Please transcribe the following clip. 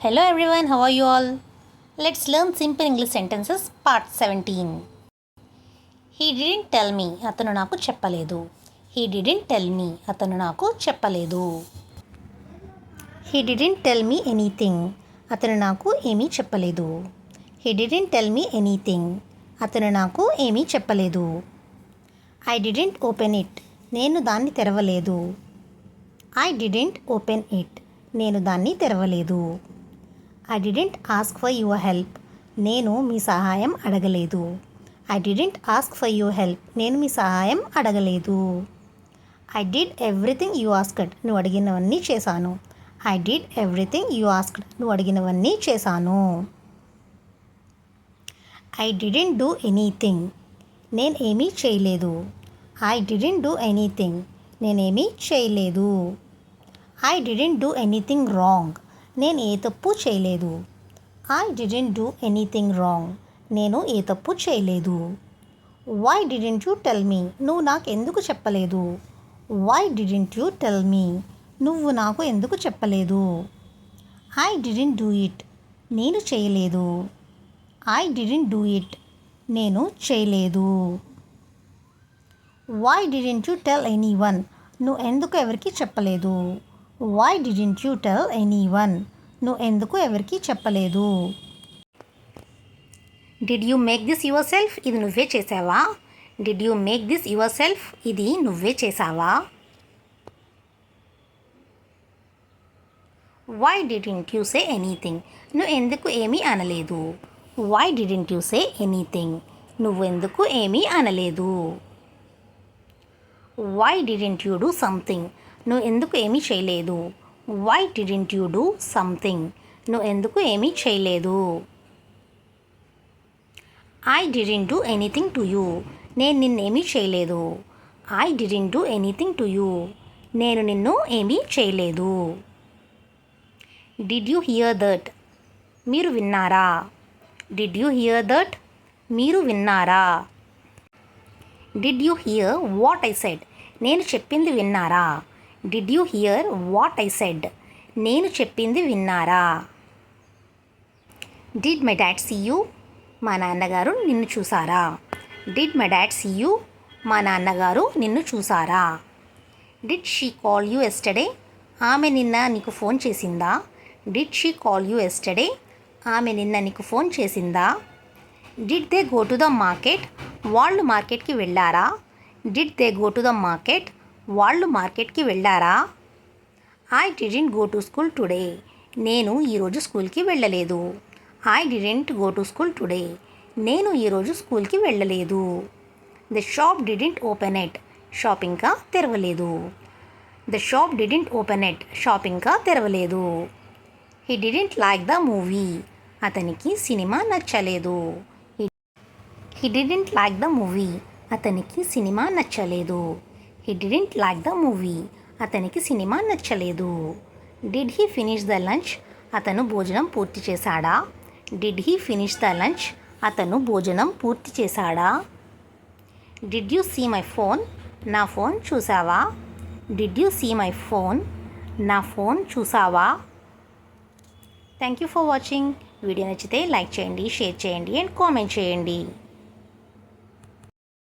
Hello everyone, how are you all? Let's learn simple English sentences part 17. He didn't tell me, అతను నాకు చెప్పలేదు. He didn't tell me, అతను నాకు చెప్పలేదు. He didn't tell me anything, అతను నాకు ఏమీ చెప్పలేదు. He didn't tell me anything, అతను నాకు ఏమీ చెప్పలేదు. I didn't open it, నేను దాన్ని తెరవలేదు. I didn't open it, నేను దాన్ని తెరవలేదు. I didn't ask for your help, నేను మీ సహాయం అడగలేదు. I didn't ask for your help, నేను మీ సహాయం అడగలేదు. I did everything you asked, నువ్వు అడిగినవన్నీ చేశాను. I did everything you asked, నువ్వు అడిగినవన్నీ చేశాను. I didn't do anything, నేను ఏమీ చేయలేదు. I didn't do anything, నేనేమీ చేయలేదు. I didn't do anything wrong, నేను ఏ తప్పు చేయలేదు. I didn't do anything wrong, నేను ఏ తప్పు చేయలేదు. Why didn't you tell me, నువ్వు నాకు ఎందుకు చెప్పలేదు. Why didn't you tell me, నువ్వు నాకు ఎందుకు చెప్పలేదు. I didn't do it, నేను చేయలేదు. I didn't do it, నేను చేయలేదు. Why didn't you tell anyone, నువ్వు ఎందుకు ఎవరికి చెప్పలేదు. Why didn't you tell anyone, నువ్వు ఎందుకు ఎవరికి చెప్పలేదు. Did you make this yourself, ఇది నువ్వే చేసావా. Did you make this yourself, ఇది నువ్వే చేసావా. Why didn't you say anything, నువ్వు ఎందుకు ఏమీ అనలేదు. Why didn't you say anything, నువ్వెందుకు ఏమీ అనలేదు. Why didn't you do something, నువ్వు ఎందుకు ఏమీ చేయలేదు. Why didn't you do something, నువ్వు ఎందుకు ఏమీ చేయలేదు. I didn't do anything to you, నేను నిన్నేమీ చేయలేదు. I didn't do anything to you, నేను నిన్ను ఏమీ చేయలేదు. Did you hear that, మీరు విన్నారా. Did you hear that, మీరు విన్నారా. Did you hear what I said, నేను చెప్పింది విన్నారా. Did you hear what I said, నేను చెప్పింది విన్నారా. Did my dad see you, మా నాన్నగారు నిన్ను చూసారా. Did my dad see you, మా నాన్నగారు నిన్ను చూసారా. Did she call you yesterday, ఆమె నిన్న నీకు ఫోన్ చేసిందా. Did she call you yesterday, ఆమె నిన్న నీకు ఫోన్ చేసిందా. Did they go to the market, వాళ్ళు మార్కెట్కి వెళ్ళారా. Did they go to the market, వాళ్ళు మార్కెట్కి వెళ్ళారా. I didn't go to school today, నేను ఈరోజు స్కూల్కి వెళ్ళలేదు. I didn't go to school today, నేను ఈరోజు స్కూల్కి వెళ్ళలేదు. The shop didn't open it, shop ఇంకా తెరవలేదు. The shop didn't open it, shop ఇంకా తెరవలేదు. He didn't like the movie, అతనికి సినిమా నచ్చలేదు. He didn't like the movie, అతనికి సినిమా నచ్చలేదు. He didn't like the movie, అతనికి సినిమా నచ్చలేదు. Did he finish the lunch, అతను భోజనం పూర్తి చేశాడా. Did he finish the lunch, అతను భోజనం పూర్తి చేశాడా. Did you see my phone, నా ఫోన్ చూసావా. Did you see my phone, నా ఫోన్ చూసావా. Thank you for watching. Video నచ్చితే లైక్ చేయండి, షేర్ చేయండి అండ్ కామెంట్ చేయండి.